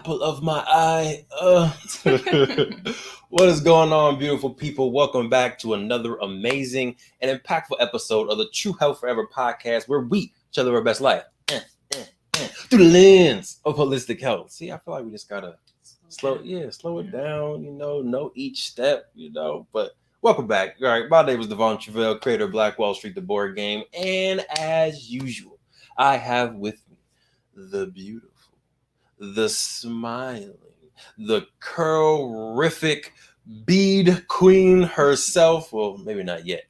apple of my eye. What is going on, beautiful people? Welcome back to another amazing and impactful episode of the True Health Forever podcast, where we show our best life through the lens of holistic health. See, I feel like we just gotta slow it down. Know each step. But welcome back. All right, my name is Truvel, creator of Black Wall Street, the board game, and as usual, I have with me the beautiful, the smiling, the curl-rific bead queen herself. Well, maybe not yet,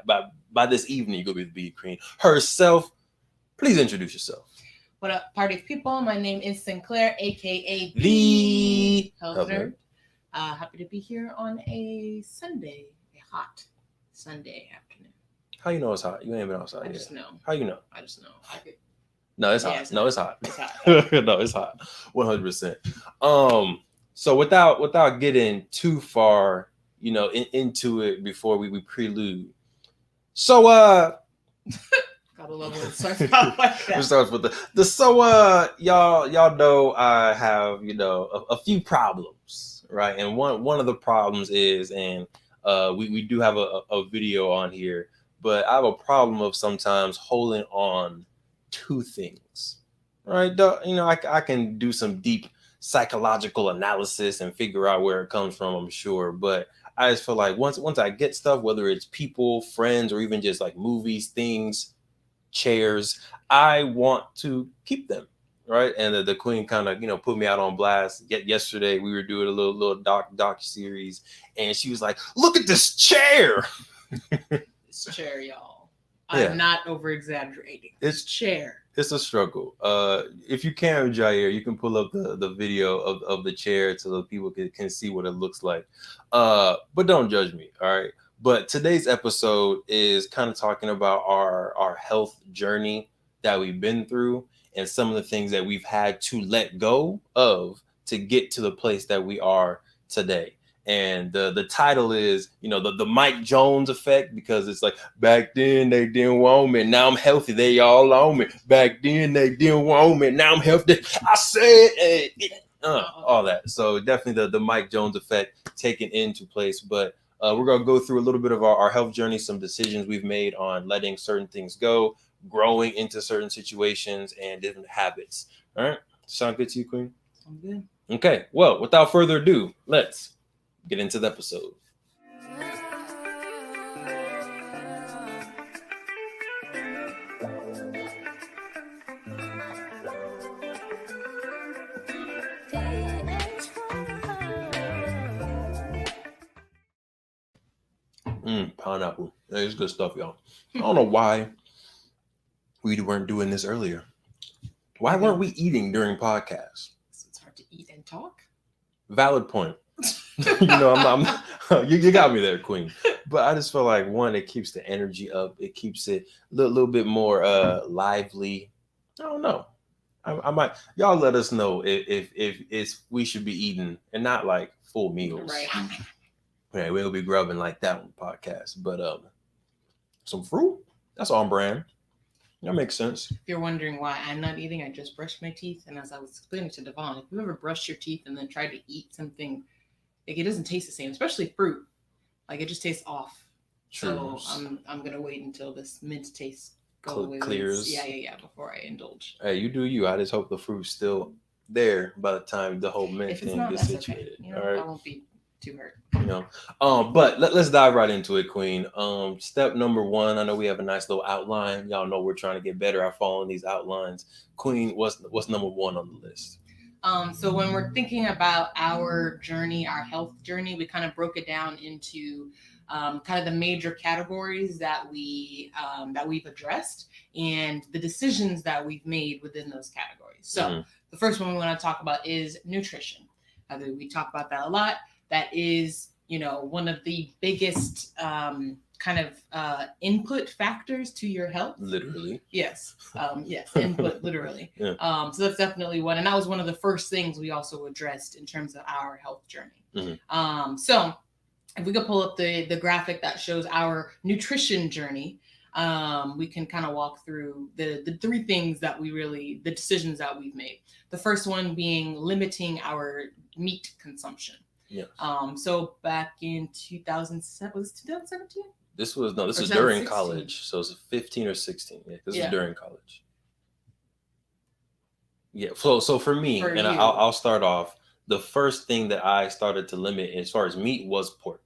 but by this evening, you're going to be the bead queen herself. Please introduce yourself. What up, party people? My name is Sinclair, aka The Health Nerd. Happy to be here on a Sunday, a hot Sunday afternoon. How you know it's hot? You ain't been outside yet. I just know. How you know? I just know. No, it's hot. It's hot. It's hot. No, it's hot. 100%. So without getting too far, into it before we prelude. So gotta love when it starts out like that. It starts with y'all know I have a few problems, right? And one of the problems is, and we do have a video on here, but I have a problem of sometimes holding on to things, right? I can do some deep psychological analysis and figure out where it comes from, I'm sure, but I just feel like once I get stuff, whether it's people, friends, or even just like movies, things, chairs, I want to keep them, right? And the queen kind of put me out on blast. Yesterday we were doing a little doc series, and she was like, "Look at this chair." This chair, y'all. I'm not over exaggerating. It's chair. It's a struggle. If you can, Jair, you can pull up the video of the chair so that people can see what it looks like. But don't judge me, all right? But today's episode is kind of talking about our health journey that we've been through and some of the things that we've had to let go of to get to the place that we are today. And the title is, the Mike Jones effect, because it's like, back then they didn't want me, now I'm healthy, they all on me. Back then they didn't want me, now I'm healthy. I said, all that. So definitely the Mike Jones effect taken into place. But we're going to go through a little bit of our health journey, some decisions we've made on letting certain things go, growing into certain situations, and different habits. All right. Sound good to you, Queen? Sound good. Okay. Well, without further ado, let's get into the episode. Pineapple. It's good stuff, y'all. I don't know why we weren't doing this earlier. Why weren't we eating during podcasts? It's hard to eat and talk. Valid point. I'm you got me there, Queen. But I just feel like, one, it keeps the energy up. It keeps it a little bit more lively. I don't know. I might, y'all let us know if we should be eating and not like full meals. Right. Yeah, we'll be grubbing like that on the podcast. But some fruit, that's on brand. That makes sense. If you're wondering why I'm not eating, I just brushed my teeth. And as I was explaining to Devon, if you ever brushed your teeth and then tried to eat something, like, it doesn't taste the same, especially fruit. Like, it just tastes off. True. So I'm gonna wait until this mint taste goes clears. Yeah, before I indulge. Hey, you do you. I just hope the fruit's still there by the time the whole mint thing gets situated. Okay. All right. I won't be too hurt. But let's dive right into it, Queen. Step number one. I know we have a nice little outline. Y'all know we're trying to get better at following these outlines. Queen, what's number one on the list? So when we're thinking about our journey, our health journey, we kind of broke it down into kind of the major categories that we've addressed and the decisions that we've made within those categories. So The first one we want to talk about is nutrition. We talk about that a lot. That is, one of the biggest input factors to your health. Literally. Yes. Input, literally. Yeah. So that's definitely one. And that was one of the first things we also addressed in terms of our health journey. So if we could pull up the graphic that shows our nutrition journey, we can kind of walk through the three things that the decisions that we've made. The first one being limiting our meat consumption. Yes. So back in 2007, was it 2017? This was no. This Or was during 2016? college, so it's 15 or 16. Yeah, this was Yeah. during college. Yeah. So for me, For and you. I'll start off. The first thing that I started to limit as far as meat was pork.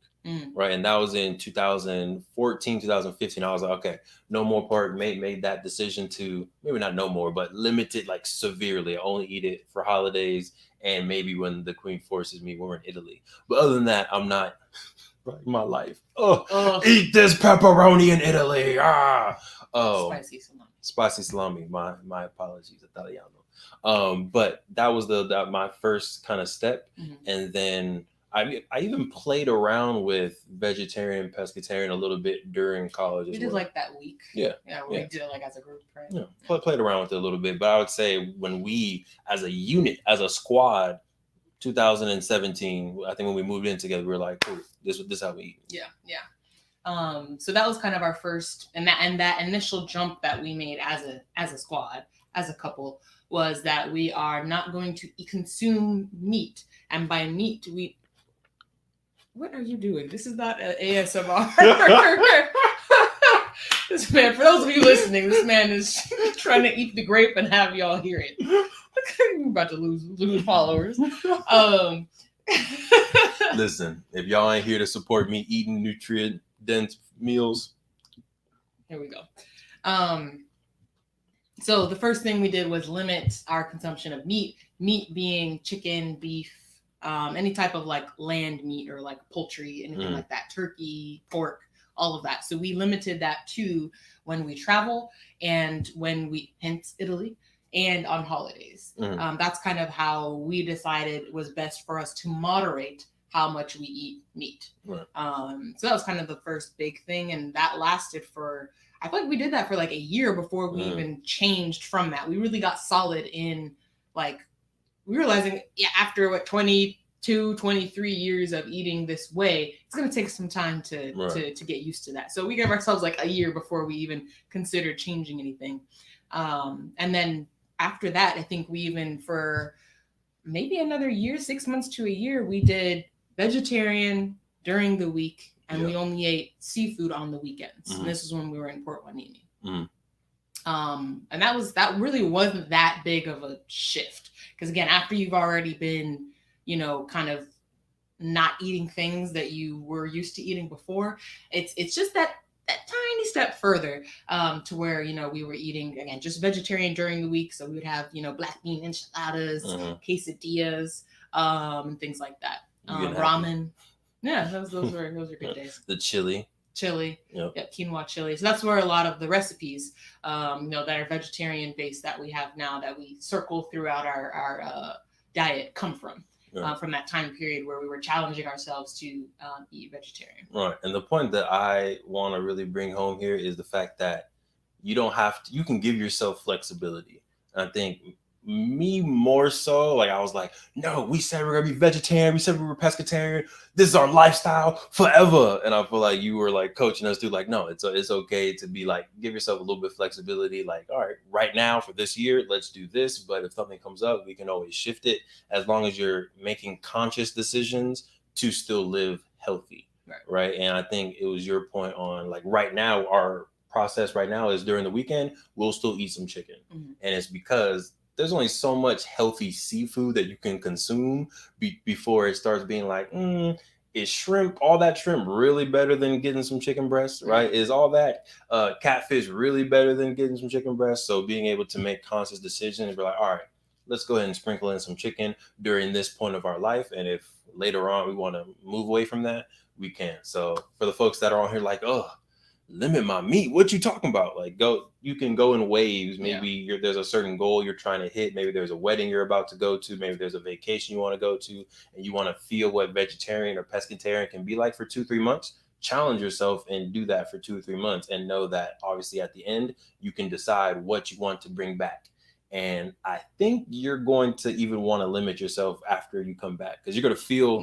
Right, and that was in 2014, 2015. I was like, okay, no more pork. Made that decision to maybe not no more, but limit it like severely. I only eat it for holidays and maybe when the Queen forces me when we're in Italy. But other than that, I'm not right in my life. Oh, eat this pepperoni in Italy. Oh, spicy salami. My apologies, Italiano. But that was my first kind of step, and then I even played around with vegetarian, pescatarian a little bit during college. We did like that week. Yeah, we did it like as a group, right? Yeah, played around with it a little bit. But I would say when we, as a unit, as a squad, 2017, I think when we moved in together, we were like, cool, this is how we eat. Yeah. So that was kind of our first, and that initial jump that we made as a squad, as a couple, was that we are not going to consume meat, and by meat we. What are you doing? This is not an ASMR. This man, for those of you listening, this man is trying to eat the grape and have y'all hear it. We're about to lose followers. Listen, if y'all ain't here to support me eating nutrient dense meals, here we go. So the first thing we did was limit our consumption of meat. Meat being chicken, beef, any type of like land meat or like poultry, anything like that, turkey, pork, all of that. So we limited that to when we travel and when we, hence Italy, and on holidays. That's kind of how we decided it was best for us to moderate how much we eat meat. Right. So that was kind of the first big thing, and that lasted for, I feel like we did that for like a year before we even changed from that. We really got solid in like, we realizing after what 22, 23 years of eating this way, it's going to take some time to get used to that. So we gave ourselves like a year before we even considered changing anything. And then after that, I think we even for maybe another year, 6 months to a year, we did vegetarian during the week, and we only ate seafood on the weekends. And this is when we were in Port Wanini. And that really wasn't that big of a shift. Because again, after you've already been, kind of not eating things that you were used to eating before, it's just that tiny step further to where, we were eating, again, just vegetarian during the week. So we would have, black bean enchiladas, quesadillas, and things like that. Ramen. Yeah, those were good days. The chili. Quinoa chili. So that's where a lot of the recipes, that are vegetarian based that we have now that we circle throughout our diet come from that time period where we were challenging ourselves to eat vegetarian. Right, and the point that I want to really bring home here is the fact that you don't have to. You can give yourself flexibility. And I think me more so, like I was like, no, we said we're gonna be vegetarian. We said we were pescatarian. This is our lifestyle forever. And I feel like you were like coaching us through, like, no, it's okay to be like, give yourself a little bit of flexibility. Like, all right now for this year, let's do this. But if something comes up, we can always shift it as long as you're making conscious decisions to still live healthy. Right. And I think it was your point on like right now, our process right now is during the weekend, we'll still eat some chicken. And it's because there's only so much healthy seafood that you can consume before it starts being like, is shrimp, all that shrimp really better than getting some chicken breast, right? Is all that catfish really better than getting some chicken breast? So being able to make conscious decisions and be like, all right, let's go ahead and sprinkle in some chicken during this point of our life. And if later on we want to move away from that, we can. So for the folks that are on here like, oh, limit my meat, what you talking about? Like, you can go in waves. Maybe there's a certain goal you're trying to hit. Maybe there's a wedding you're about to go to. Maybe there's a vacation you want to go to, and you want to feel what vegetarian or pescatarian can be like for 2-3 months. Challenge yourself and do that for 2 or 3 months, and know that obviously at the end you can decide what you want to bring back. And I think you're going to even want to limit yourself after you come back, because you're going to feel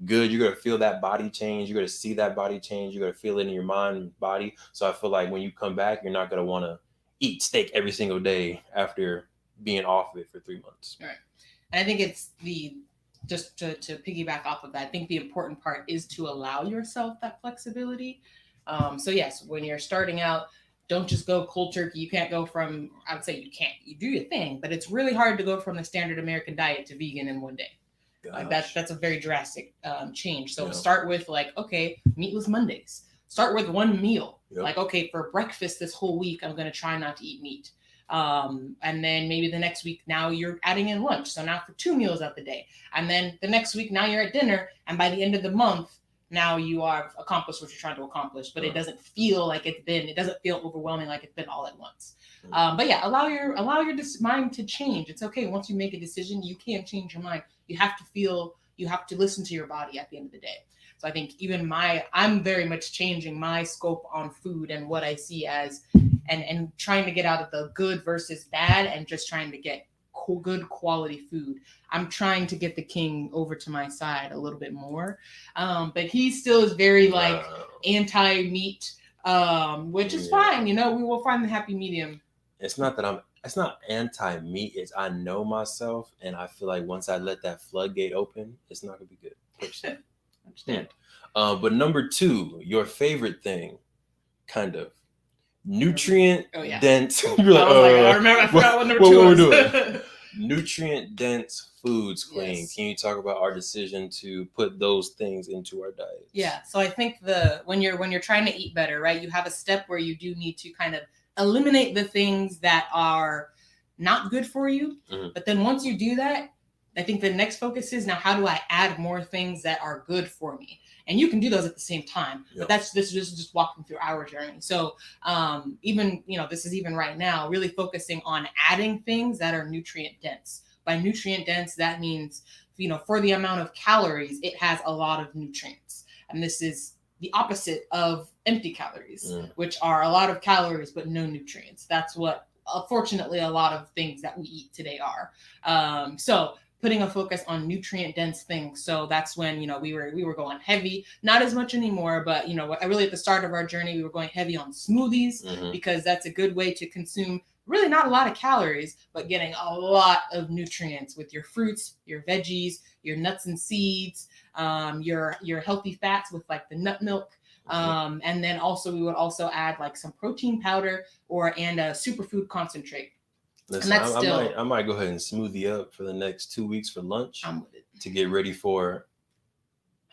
good. You're going to feel that body change. You're going to see that body change. You're going to feel it in your mind and body. So I feel like when you come back, you're not going to want to eat steak every single day after being off of it for 3 months. Right. And I think it's just to piggyback off of that, I think the important part is to allow yourself that flexibility. So yes, when you're starting out, don't just go cold turkey. You can't go from, I would say you can't, you do your thing, but it's really hard to go from the standard American diet to vegan in one day. Like that's a very drastic change. So start with like, okay, meatless Mondays. Start with one meal. Yep. Like, okay, for breakfast this whole week, I'm going to try not to eat meat. And then maybe the next week, now you're adding in lunch. So now for 2 meals of the day. And then the next week, now you're at dinner. And by the end of the month, now you have accomplished what you're trying to accomplish, but it doesn't feel like it doesn't feel overwhelming like it's been all at once. But yeah, allow your mind to change. It's okay. Once you make a decision, you can't change your mind. You have to listen to your body at the end of the day. So I think even I'm very much changing my scope on food and what I see as, and trying to get out of the good versus bad and just trying to get good quality food. I'm trying to get the king over to my side a little bit more. But he still is very like anti-meat, which is fine. We will find the happy medium. It's not anti-meat. It's I know myself, and I feel like once I let that floodgate open, it's not gonna be good. Personally. Understand. But number 2, your favorite thing, kind of nutrient dense. I forgot what number 2 what we're doing. Nutrient dense foods, Queen. Yes. Can you talk about our decision to put those things into our diet? Yeah. So I think when you're trying to eat better, right, you have a step where you do need to kind of eliminate the things that are not good for you. Mm-hmm. But then once you do that, I think the next focus is now, how do I add more things that are good for me? And you can do those at the same time. Yep. But this is just walking through our journey. So even, this is even right now, really focusing on adding things that are nutrient dense. By nutrient dense, that means, for the amount of calories, it has a lot of nutrients. And this is the opposite of empty calories, which are a lot of calories, but no nutrients. That's what, unfortunately, a lot of things that we eat today are. So putting a focus on nutrient dense things. So that's when, we were going heavy, not as much anymore, but, really at the start of our journey, we were going heavy on smoothies, because that's a good way to consume really not a lot of calories, but getting a lot of nutrients with your fruits, your veggies, your nuts and seeds, your healthy fats with like the nut milk. And then also we would also add like some protein powder and a superfood concentrate. Listen, I might go ahead and smoothie up for the next 2 weeks for lunch. I'm with it. To get ready for.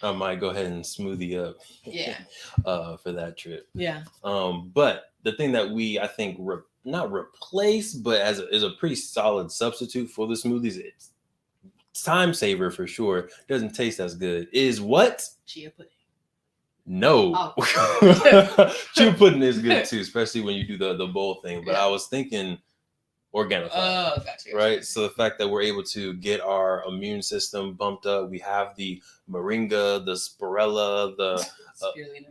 I might go ahead and smoothie up. Yeah. For that trip. Yeah. But the thing that we, I think, not replace, but is a pretty solid substitute for the smoothies, it's time saver for sure. Doesn't taste as good. Is what? Chia pudding. No. Oh. Chia pudding is good too, especially when you do the bowl thing. But I was thinking organic. Oh, gotcha. Right. So the fact that we're able to get our immune system bumped up, we have the moringa, the spirella, the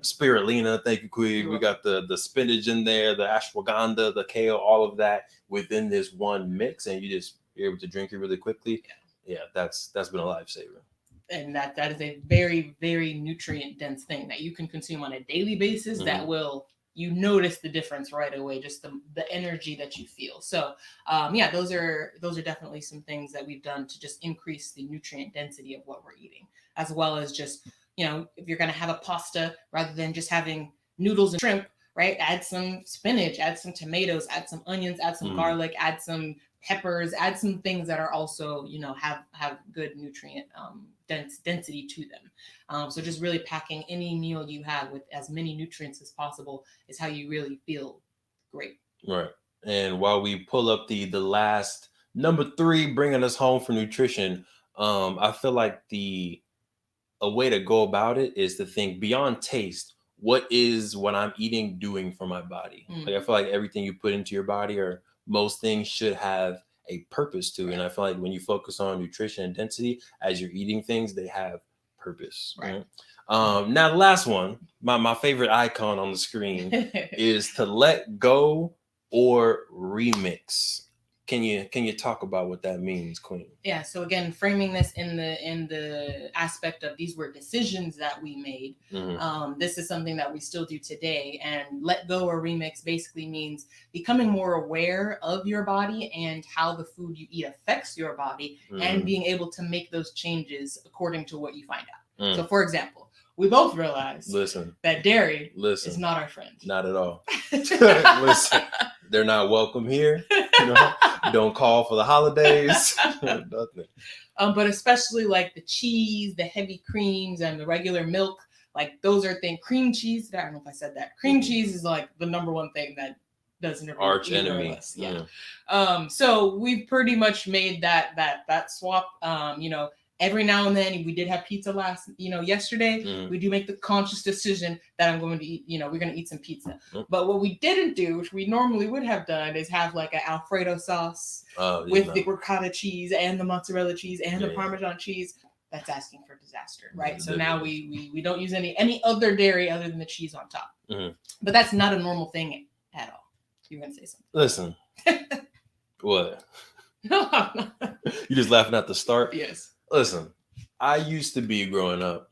spirulina. Thank you, Queen. We got the spinach in there, the ashwagandha, the kale, all of that within this one mix, and you're able to drink it really quickly. Yeah, that's been a lifesaver. And that is a very, very nutrient dense thing that you can consume on a daily basis. That will. You notice the difference right away, just the energy that you feel. So, those are definitely some things that we've done to just increase the nutrient density of what we're eating, as well as just, if you're going to have a pasta, rather than just having noodles and shrimp, right? Add some spinach, add some tomatoes, add some onions, add some garlic, add some peppers, add some things that are also, have good nutrient density to them. So just really packing any meal you have with as many nutrients as possible is how you really feel great. Right. And while we pull up the last number 3, bringing us home for nutrition, I feel like a way to go about it is to think beyond taste. What is what I'm eating doing for my body? Like, I feel like everything you put into your body, or most things, should have a purpose to it. And I feel like when you focus on nutrition and density as you're eating things, they have purpose. Right. Now the last one, my favorite icon on the screen is to let go or remix. Can you talk about what that means, Queen? Yeah, so again, framing this in the aspect of these were decisions that we made. This is something that we still do today, and let go or remix basically means becoming more aware of your body and how the food you eat affects your body, and being able to make those changes according to what you find out. So for example, we both realize that dairy is not our friend. Not at all. Listen, they're not welcome here. Don't call for the holidays. Nothing. But especially like the cheese, the heavy creams, and the regular milk, like those are things. Cream cheese. I don't know if I said that. Cream cheese is like the number one thing that doesn't agree arch with enemy. Us. Yeah. So we've pretty much made that swap. Every now and then we did have pizza yesterday. We do make the conscious decision that I'm going to eat, we're going to eat some pizza. But what we didn't do, which we normally would have done, is have like an Alfredo sauce with the ricotta cheese and the mozzarella cheese and the Parmesan cheese. That's asking for disaster, right? So now we don't use any other dairy other than the cheese on top. But that's not a normal thing at all. You're going to say something. Listen. What? You just laughing at the start? Yes. Listen, I used to be growing up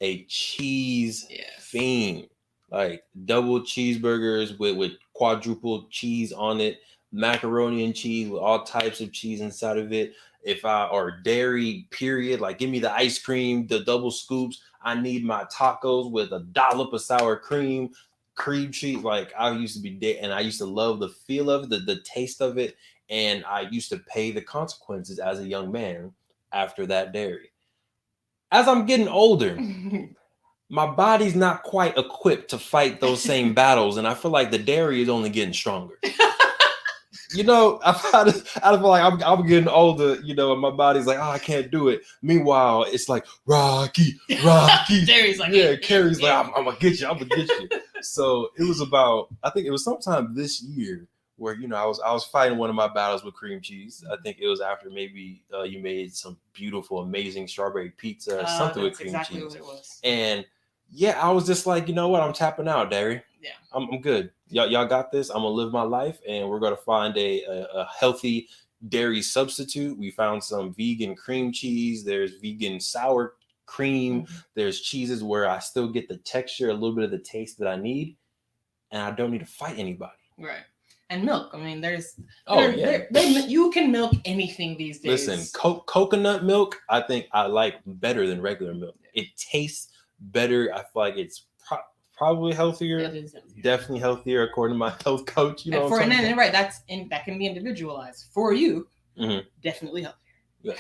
a cheese fiend, like double cheeseburgers with quadruple cheese on it, macaroni and cheese with all types of cheese inside of it. Or dairy, period, like give me the ice cream, the double scoops. I need my tacos with a dollop of sour cream cheese. Like I used to be and I used to love the feel of it, the taste of it, and I used to pay the consequences as a young man after that dairy. As I'm getting older, my body's not quite equipped to fight those same battles, and I feel like the dairy is only getting stronger. I feel like I'm getting older, and my body's like, oh, I can't do it. Meanwhile, it's like Rocky. Dairy's like, Carrie's like, I'm gonna get you. So it was I think it was sometime this year where I was fighting one of my battles with cream cheese. I think it was after maybe you made some beautiful, amazing strawberry pizza or something with cream cheese. What it was. And I was just like, you know what? I'm tapping out, dairy. Yeah, I'm good. Y'all got this. I'm gonna live my life, and we're gonna find a healthy dairy substitute. We found some vegan cream cheese. There's vegan sour cream. There's cheeses where I still get the texture, a little bit of the taste that I need, and I don't need to fight anybody. Right. And milk. I mean, you can milk anything these days. Listen, coconut milk, I think I like better than regular milk. It tastes better. I feel like it's probably healthier. It is healthier. Definitely healthier, according to my health coach. That can be individualized for you. Definitely healthier. Yeah.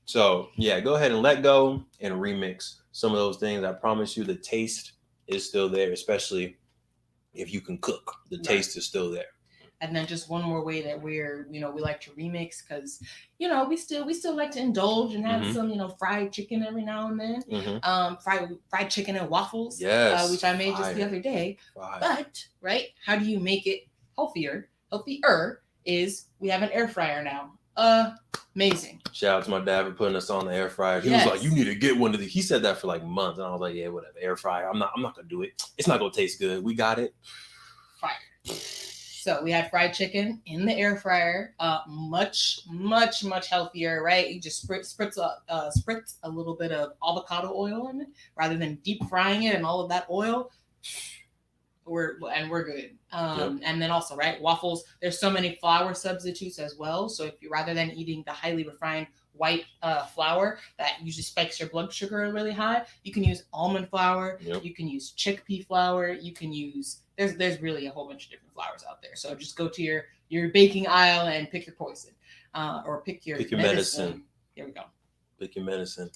So go ahead and let go and remix some of those things. I promise you, the taste is still there, especially if you can cook. The taste is still there. And then just one more way that we like to remix, because we still like to indulge and have some fried chicken every now and then. Fried chicken and waffles, which I made just the other day. But how do you make it healthier is we have an air fryer now. Amazing. Shout out to my dad for putting us on the air fryer. He was like, you need to get one of these. He said that for like months, and I was like, yeah, whatever, air fryer. I'm not gonna do it. It's not gonna taste good. We got it. Fire. So we had fried chicken in the air fryer, much healthier, right? You just spritz a little bit of avocado oil in it rather than deep frying it and all of that oil. We're good. And then also, waffles. There's so many flour substitutes as well. So if you rather than eating the highly refined white flour that usually spikes your blood sugar really high, you can use almond flour. You can use chickpea flour. You can use there's really a whole bunch of different flours out there. So just go to your baking aisle and pick your poison, or pick your medicine. Here we go. Pick your medicine.